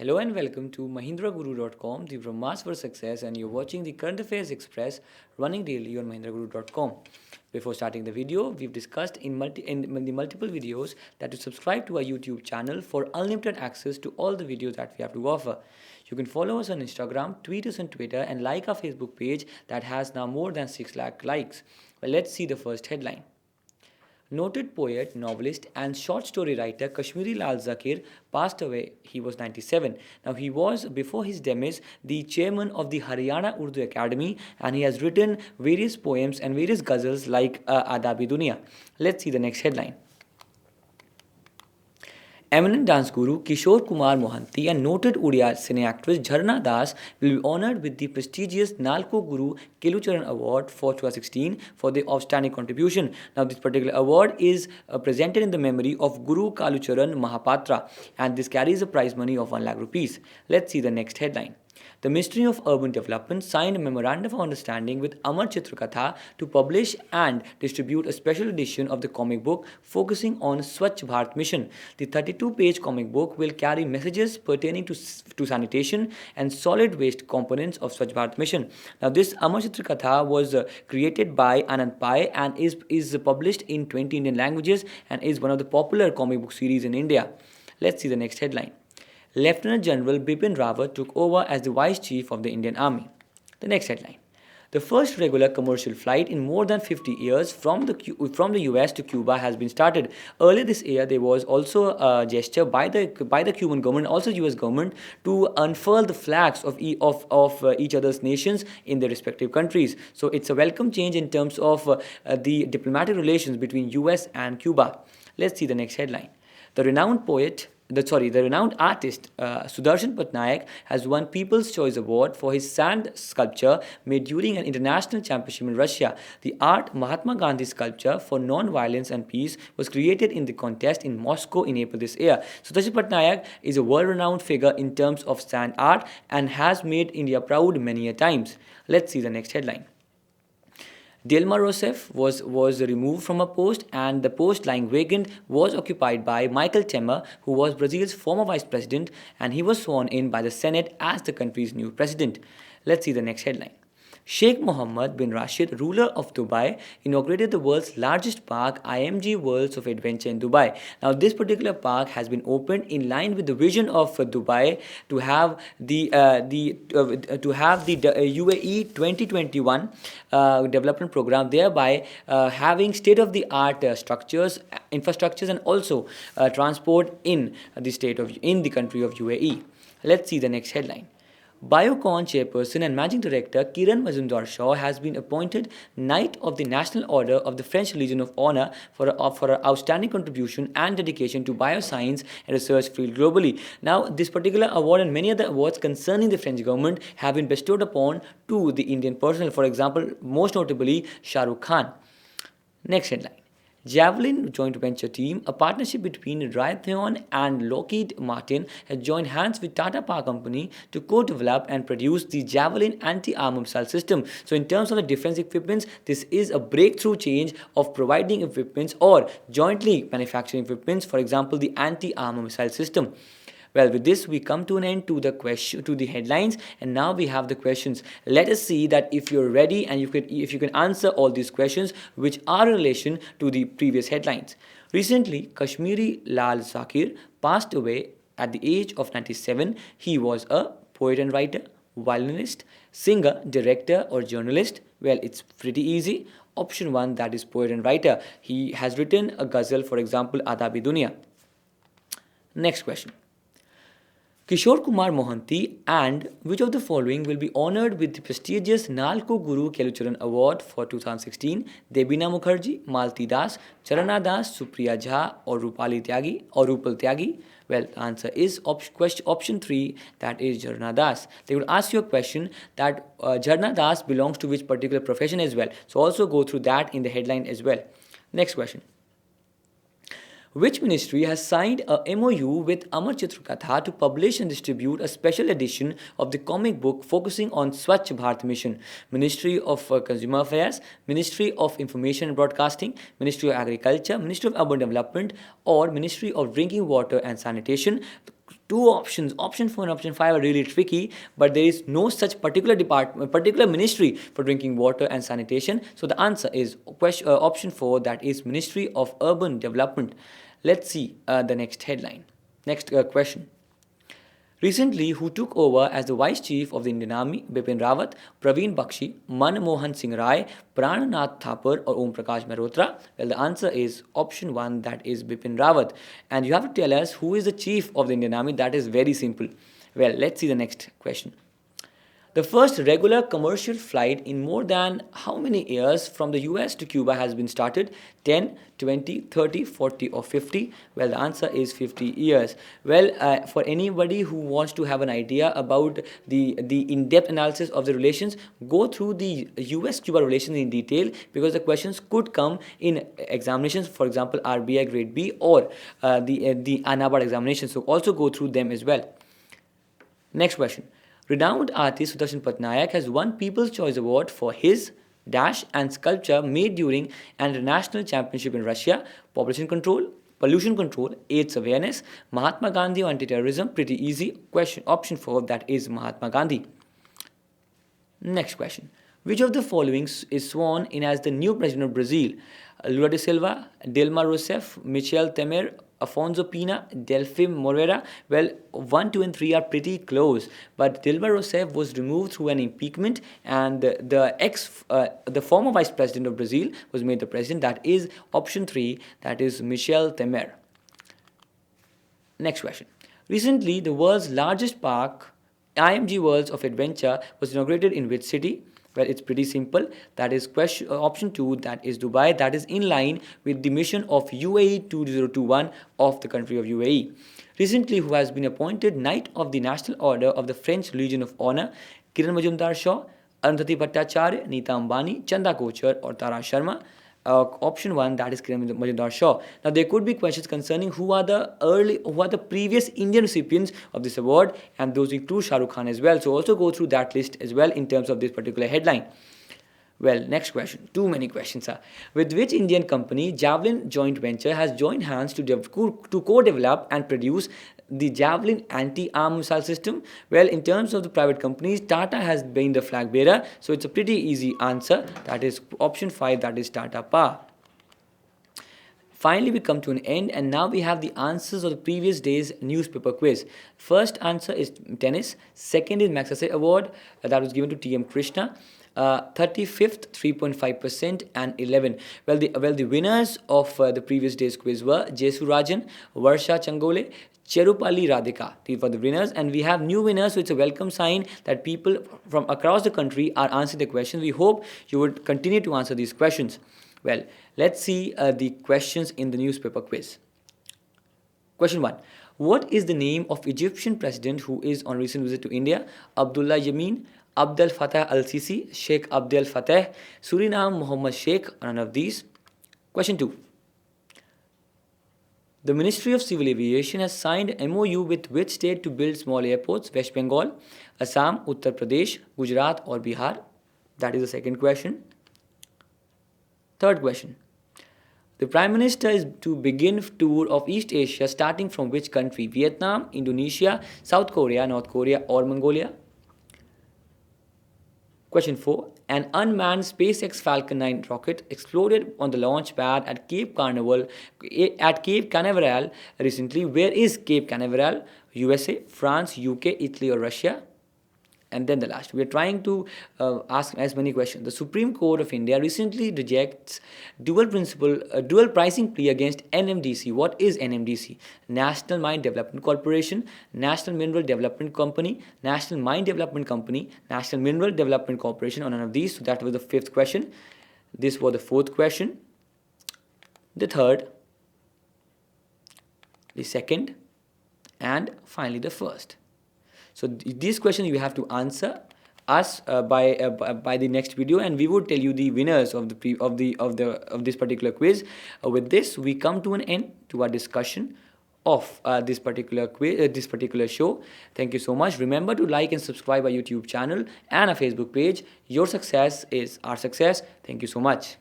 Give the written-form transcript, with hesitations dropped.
Hello and welcome to mahindraguru.com, the Brahmas for Success, and you're watching the Current Affairs Express running daily on mahindraguru.com. Before starting the video, we've discussed in the multiple videos that to subscribe to our YouTube channel for unlimited access to all the videos that we have to offer. You can follow us on Instagram, tweet us on Twitter, and like our Facebook page that has now more than 6 lakh likes. Well, let's see the first headline. Noted poet, novelist, and short story writer Kashmiri Lal Zakir passed away. He was 97. Now, he was, before his demise, the chairman of the Haryana Urdu Academy, and he has written various poems and various ghazals like Adabi Dunya. Let's see the next headline. Eminent dance guru Kishore Kumar Mohanty and noted Odia cine actress Jharna Das will be honoured with the prestigious Nalko Guru Kelucharan Award for 2016 for their outstanding contribution. Now, this particular award is presented in the memory of Guru Kalucharan Mahapatra, and this carries a prize money of 1 lakh rupees. Let's see the next headline. The Ministry of Urban Development signed a memorandum of understanding with Amar Chitrakatha to publish and distribute a special edition of the comic book focusing on Swachh Bharat Mission. The 32-page comic book will carry messages pertaining to sanitation and solid waste components of Swachh Bharat Mission. Now, this Amar Chitrakatha was created by Anand Pai and is published in 20 Indian languages and is one of the popular comic book series in India. Let's see the next headline. Lieutenant General Bipin Rawat took over as the Vice Chief of the Indian Army. The next headline. The first regular commercial flight in more than 50 years from the US to Cuba has been started. Earlier this year, there was also a gesture by the Cuban government, also US government, to unfurl the flags of each other's nations in their respective countries. So it's a welcome change in terms of the diplomatic relations between US and Cuba. Let's see the next headline. The renowned artist Sudarshan Patnaik has won People's Choice Award for his sand sculpture made during an international championship in Russia. The art Mahatma Gandhi sculpture for non-violence and peace was created in the contest in Moscow in April this year. Sudarshan Patnaik is a world-renowned figure in terms of sand art and has made India proud many a times. Let's see the next headline. Dilma Rousseff was removed from her post, and the post lying vacant was occupied by Michael Temer, who was Brazil's former vice president, and he was sworn in by the Senate as the country's new president. Let's see the next headline. Sheikh Mohammed bin Rashid, ruler of Dubai, inaugurated the world's largest park, IMG Worlds of Adventure in Dubai. Now, this particular park has been opened in line with the vision of Dubai to have the UAE 2021 development program, thereby having state-of-the-art infrastructures, and also transport in the country of UAE. Let's see the next headline. Biocon chairperson and managing director Kiran Mazumdar-Shaw has been appointed Knight of the National Order of the French Legion of Honor for her outstanding contribution and dedication to bioscience and research field globally. Now, this particular award and many other awards concerning the French government have been bestowed upon to the Indian personnel. For example, most notably Shah Rukh Khan. Next headline. Javelin joint venture team, a partnership between Raytheon and Lockheed Martin, has joined hands with Tata Power Company to co-develop and produce the Javelin anti-armor missile system. So in terms of the defense equipments, this is a breakthrough change of providing equipments or jointly manufacturing equipments, for example, the anti-armor missile system. Well, with this, we come to an end to the headlines, and now we have the questions. Let us see that if you're ready and if you can answer all these questions, which are in relation to the previous headlines. Recently, Kashmiri Lal Zakir passed away at the age of 97. He was a poet and writer, violinist, singer, director, or journalist. Well, it's pretty easy. Option 1, that is poet and writer. He has written a ghazal, for example, Adabi Dunya. Next question. Kishore Kumar Mohanty and which of the following will be honoured with the prestigious Nalko Guru Kelucharan Award for 2016? Debina Mukherjee, Malti Das, Charana Das, Supriya Jha, or Rupal Tyagi? Well, the answer is option 3, that is Jharna Das. They would ask you a question that Jharna Das belongs to which particular profession as well. So also go through that in the headline as well. Next question. Which ministry has signed a MOU with Amar Chitrakatha to publish and distribute a special edition of the comic book focusing on Swachh Bharat Mission? Ministry of Consumer Affairs, Ministry of Information and Broadcasting, Ministry of Agriculture, Ministry of Urban Development, or Ministry of Drinking Water and Sanitation? two options, option 4 and option 5, are really tricky, but there is no such particular department, particular ministry for drinking water and sanitation. So the answer is option 4, that is Ministry of Urban Development. Let's see the next headline. Next question. Recently, who took over as the Vice Chief of the Indian Army? Bipin Rawat, Praveen Bakshi, Manmohan Singh Rai, Prananath Thapar, or Om Prakash Mehrotra? Well, the answer is option 1, that is Bipin Rawat. And you have to tell us who is the Chief of the Indian Army. That is very simple. Well, let's see the next question. The first regular commercial flight in more than how many years from the US to Cuba has been started? 10, 20, 30, 40, or 50? Well, the answer is 50 years. Well, for anybody who wants to have an idea about the in-depth analysis of the relations, go through the US-Cuba relations in detail, because the questions could come in examinations, for example, RBI grade B or the ANABAD examination. So also go through them as well. Next question. Renowned artist Sudarshan Patnaik has won People's Choice Award for his dash and sculpture made during an international championship in Russia. Population control, pollution control, AIDS awareness, Mahatma Gandhi or anti-terrorism? Pretty easy question. Option 4, that is Mahatma Gandhi. Next question. Which of the following is sworn in as the new president of Brazil? Lula da Silva, Dilma Rousseff, Michel Temer, Afonso Pena, Delfim Moreira? Well, 1, 2, and 3 are pretty close, but Dilma Rousseff was removed through an impeachment, and the former vice president of Brazil was made the president. That is option 3, that is Michel Temer. Next question. Recently, the world's largest park, IMG Worlds of Adventure, was inaugurated in which city? Well, it's pretty simple. That is option 2, that is Dubai. That is in line with the mission of UAE 2021 of the country of UAE. Recently, who has been appointed Knight of the National Order of the French Legion of Honor? Kiran Majumdar-Shaw, Arundhati Bhattacharya, Neeta Ambani, Chanda Kochar, or Tara Sharma? Option 1, that is Kiran Majumdar-Shaw. Now, there could be questions concerning who are the previous Indian recipients of this award, and those include Shah Rukh Khan as well. So also go through that list as well in terms of this particular headline. Well, next question. Too many questions, sir. With which Indian company Javelin joint venture has joined hands to co-develop and produce the Javelin anti-arm missile system? Well, in terms of the private companies, Tata has been the flag bearer, so it's a pretty easy answer. That is option 5, that is Tata Power. Finally, we come to an end, and now we have the answers of the previous day's newspaper quiz. First answer is tennis. Second is Magsaysay Award, that was given to T.M. Krishna. 35th, 3.5%, and 11. Well, the winners of the previous day's quiz were Jesu Rajan, Varsha Changole, Cherupalli Radhika. These were the winners, and we have new winners, so it's a welcome sign that people from across the country are answering the questions. We hope you would continue to answer these questions. Well, let's see the questions in the newspaper quiz. Question 1. What is the name of Egyptian president who is on recent visit to India? Abdullah Yameen, Abdel Fattah al-Sisi, Sheikh Abdel Fattah, Suriname Mohammed Sheikh, none of these. Question 2. The Ministry of Civil Aviation has signed MOU with which state to build small airports? West Bengal, Assam, Uttar Pradesh, Gujarat, or Bihar? That is the second question. Third question. The Prime Minister is to begin tour of East Asia starting from which country? Vietnam, Indonesia, South Korea, North Korea, or Mongolia? Question 4. An unmanned SpaceX Falcon 9 rocket exploded on the launch pad at Cape Canaveral recently. Where is Cape Canaveral? USA, France, UK, Italy, or Russia? And then the last. We are trying to ask as many questions. The Supreme Court of India recently rejects dual pricing plea against NMDC. What is NMDC? National Mine Development Corporation, National Mineral Development Company, National Mine Development Company, National Mineral Development Corporation, or none of these. So that was the fifth question. This was the fourth question. The third, the second, and finally the first. So these questions you have to answer us by the next video, and we would tell you the winners of this particular quiz. With this, we come to an end to our discussion of this particular quiz, this particular show. Thank you so much. Remember to like and subscribe our YouTube channel and our Facebook page. Your success is our success. Thank you so much.